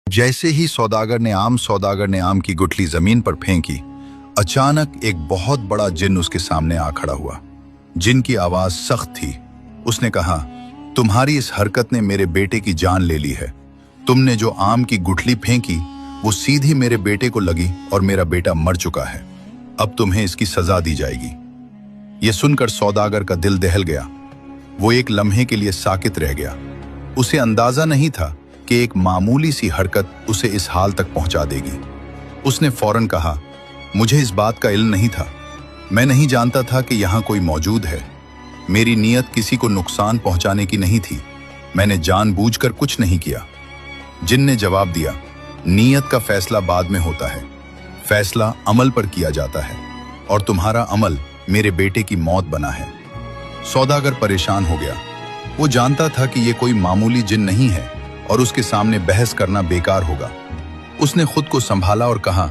जैसे ही सौदागर ने आम की गुठली जमीन पर फेंकी, अचानक एक बहुत बड़ा जिन उसके सामने आ खड़ा हुआ। जिन की आवाज सख्त थी। उसने कहा, तुम्हारी इस हरकत ने मेरे बेटे की जान ले ली है। तुमने जो आम की गुठली फेंकी वो सीधी मेरे बेटे को लगी और मेरा बेटा मर चुका है। अब तुम्हें इसकी सजा दी जाएगी। यह सुनकर सौदागर का दिल दहल गया। वो एक लम्हे के लिए साकित रह गया। उसे अंदाजा नहीं था कि एक मामूली सी हरकत उसे इस हाल तक पहुंचा देगी। उसने फौरन कहा, मुझे इस बात का इल्म नहीं था। मैं नहीं जानता था कि यहाँ कोई मौजूद है। मेरी नीयत किसी को नुकसान पहुंचाने की नहीं थी। मैंने जानबूझकर कुछ नहीं किया। जिन ने जवाब दिया, नीयत का फैसला बाद में होता है, फैसला अमल पर किया जाता है, और तुम्हारा अमल मेरे बेटे की मौत बना है। सौदागर परेशान हो गया। वो जानता था कि ये कोई मामूली जिन नहीं है और उसके सामने बहस करना बेकार होगा। उसने खुद को संभाला और कहा,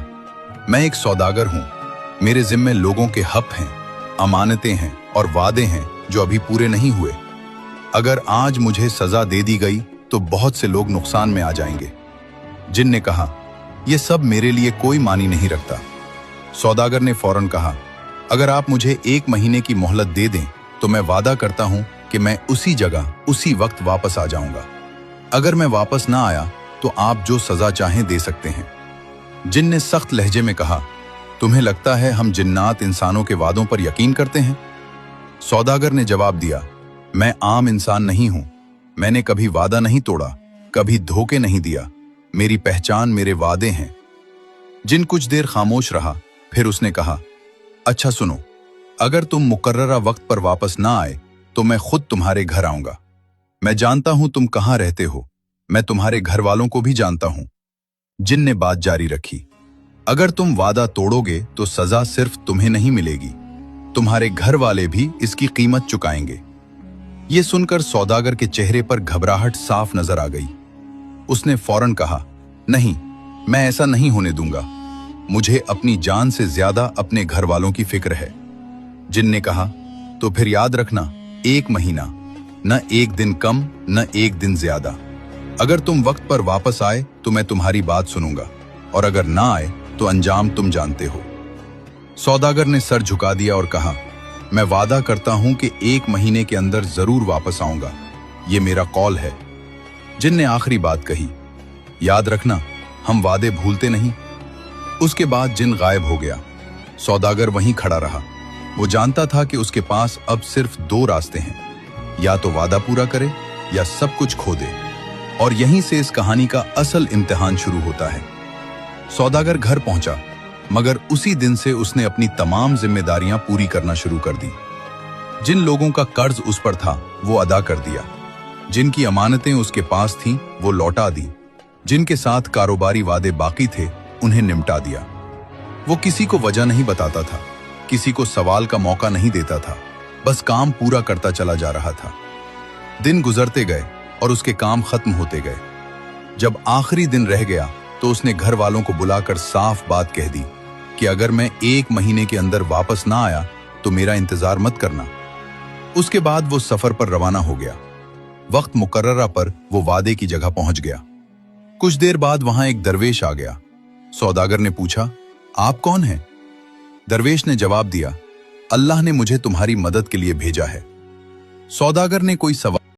मैं एक सौदागर हूं। मेरे जिम्मे लोगों के हक हैं, अमानतें हैं और वादे हैं जो अभी पूरे नहीं हुए। अगर आज मुझे सजा दे दी गई तो बहुत से लोग नुकसान में आ जाएंगे। जिन ने कहा, यह सब मेरे लिए कोई मानी नहीं रखता। सौदागर ने फौरन कहा, अगर आप मुझे 1 महीने की मोहलत दे दें तो मैं वादा करता हूं कि मैं उसी जगह उसी वक्त वापस आ जाऊंगा। अगर मैं वापस ना आया तो आप जो सजा चाहें दे सकते हैं। जिन ने सख्त लहजे में कहा, तुम्हें लगता है हम जिन्नात इंसानों के वादों पर यकीन करते हैं? सौदागर ने जवाब दिया, मैं आम इंसान नहीं हूं। मैंने कभी वादा नहीं तोड़ा, कभी धोखे नहीं दिया। मेरी पहचान मेरे वादे हैं। जिन कुछ देर खामोश रहा, फिर उसने कहा, अच्छा सुनो, अगर तुम मुकर्ररा वक्त पर वापस ना आए तो मैं खुद तुम्हारे घर आऊंगा। मैं जानता हूं तुम कहां रहते हो। मैं तुम्हारे घर वालों को भी जानता हूं। जिन ने बात जारी रखी, अगर तुम वादा तोड़ोगे तो सजा सिर्फ तुम्हें नहीं मिलेगी, तुम्हारे घर वाले भी इसकी कीमत चुकाएंगे। यह सुनकर सौदागर के चेहरे पर घबराहट साफ नजर आ गई। उसने फौरन कहा, नहीं, मैं ऐसा नहीं होने दूंगा। मुझे अपनी जान से ज्यादा अपने घर वालों की फिक्र है। जिन ने कहा, तो फिर याद रखना, 1 महीना, न 1 दिन कम न 1 दिन ज्यादा। अगर तुम वक्त पर वापस आए तो मैं तुम्हारी बात सुनूंगा, और अगर ना आए तो अंजाम तुम जानते हो। सौदागर ने सर झुका दिया और कहा, मैं वादा करता हूं कि 1 महीने के अंदर जरूर वापस आऊंगा। ये मेरा कौल है। जिन ने आखिरी बात कही, याद रखना, हम वादे भूलते नहीं। उसके बाद जिन गायब हो गया। सौदागर वहीं खड़ा रहा। वो जानता था कि उसके पास अब सिर्फ 2 रास्ते हैं, या तो वादा पूरा करे या सब कुछ खो दे। और यहीं से इस कहानी का असल इम्तिहान शुरू होता है। सौदागर घर पहुंचा, मगर उसी दिन से उसने अपनी तमाम जिम्मेदारियां पूरी करना शुरू कर दी। जिन लोगों का कर्ज उस पर था वो अदा कर दिया। जिनकी अमानतें उसके पास थीं वो लौटा दी। जिनके साथ कारोबारी वादे बाकी थे उन्हें निपटा दिया। वो किसी को वजह नहीं बताता था, किसी को सवाल का मौका नहीं देता था, बस काम पूरा करता चला जा रहा था। दिन गुजरते गए और उसके काम खत्म होते गए। जब आखिरी दिन रह गया तो उसने घर वालों को बुलाकर साफ बात कह दी कि अगर मैं 1 महीने के अंदर वापस ना आया तो मेरा इंतजार मत करना। उसके बाद वो सफर पर रवाना हो गया। वक्त मुकर्ररा पर वो वादे की जगह पहुंच गया। कुछ देर बाद वहां एक दरवेश आ गया। सौदागर ने पूछा, आप कौन हैं? दरवेश ने जवाब दिया, अल्लाह ने मुझे तुम्हारी मदद के लिए भेजा है। सौदागर ने कोई सवाल